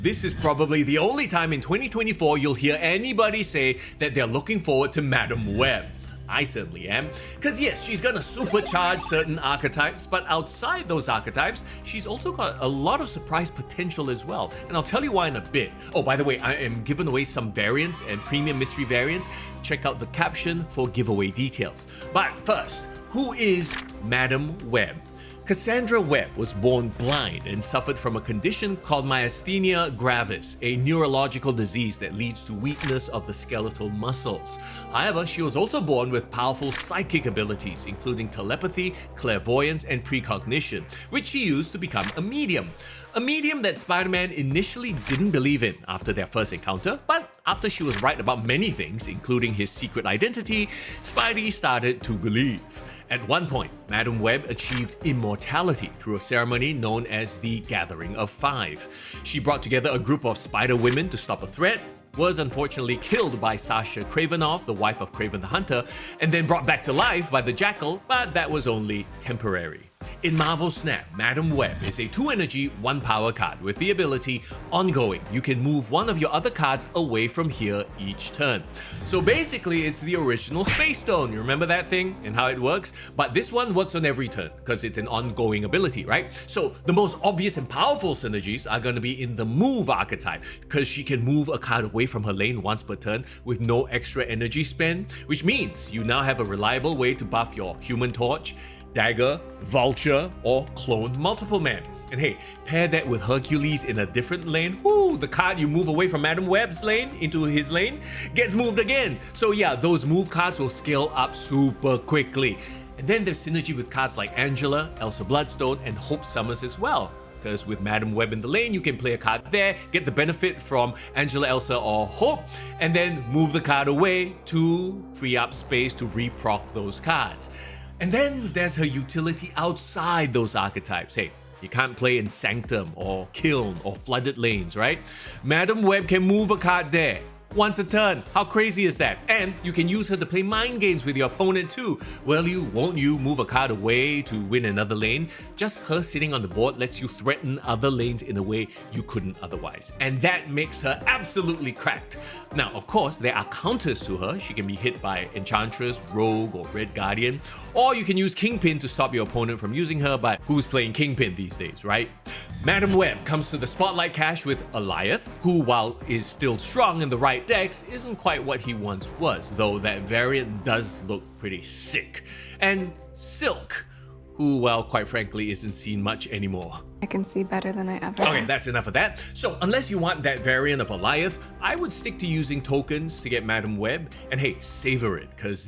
This is probably the only time in 2024 you'll hear anybody say that they're looking forward to Madam Web. I certainly am. Because yes, she's gonna supercharge certain archetypes, but outside those archetypes, she's also got a lot of surprise potential as well. And I'll tell you why in a bit. Oh, by the way, I am giving away some variants and premium mystery variants. Check out the caption for giveaway details. But first, who is Madam Web? Cassandra Webb was born blind and suffered from a condition called myasthenia gravis, a neurological disease that leads to weakness of the skeletal muscles. However, she was also born with powerful psychic abilities, including telepathy, clairvoyance, and precognition, which she used to become a medium. A medium that Spider-Man initially didn't believe in after their first encounter, but after she was right about many things, including his secret identity, Spidey started to believe. At one point, Madam Web achieved immortality through a ceremony known as the Gathering of Five. She brought together a group of spider women to stop a threat, was unfortunately killed by Sasha Kravinoff, the wife of Kraven the Hunter, and then brought back to life by the Jackal, but that was only temporary. In Marvel Snap, Madam Web is a 2-energy, 1-power card with the ability Ongoing. You can move one of your other cards away from here each turn. So basically, it's the original Space Stone. You remember that thing and how it works? But this one works on every turn because it's an ongoing ability, right? So the most obvious and powerful synergies are going to be in the Move archetype because she can move a card away from her lane once per turn with no extra energy spend, which means you now have a reliable way to buff your Human Torch, Dagger, Vulture, or Clone Multiple Man. And hey, pair that with Hercules in a different lane, whoo, the card you move away from Madam Web's lane into his lane gets moved again. So yeah, those move cards will scale up super quickly. And then there's synergy with cards like Angela, Elsa Bloodstone, and Hope Summers as well. Because with Madam Web in the lane, you can play a card there, get the benefit from Angela, Elsa, or Hope, and then move the card away to free up space to reproc those cards. And then there's her utility outside those archetypes. Hey, you can't play in Sanctum or Kiln or Flooded lanes, right? Madam Web can move a card there once a turn. How crazy is that? And you can use her to play mind games with your opponent too. Won't you move a card away to win another lane? Just her sitting on the board lets you threaten other lanes in a way you couldn't otherwise. And that makes her absolutely cracked. Now, of course, there are counters to her. She can be hit by Enchantress, Rogue, or Red Guardian. Or you can use Kingpin to stop your opponent from using her, but who's playing Kingpin these days, right? Madam Web comes to the Spotlight Cache with Alioth, who, while is still strong in the right decks, isn't quite what he once was, though that variant does look pretty sick. And Silk, who, well, quite frankly, isn't seen much anymore. I can see better than I ever Okay, have. that's enough of that. So, unless you want that variant of Alioth, I would stick to using tokens to get Madam Web, and hey, savor it, because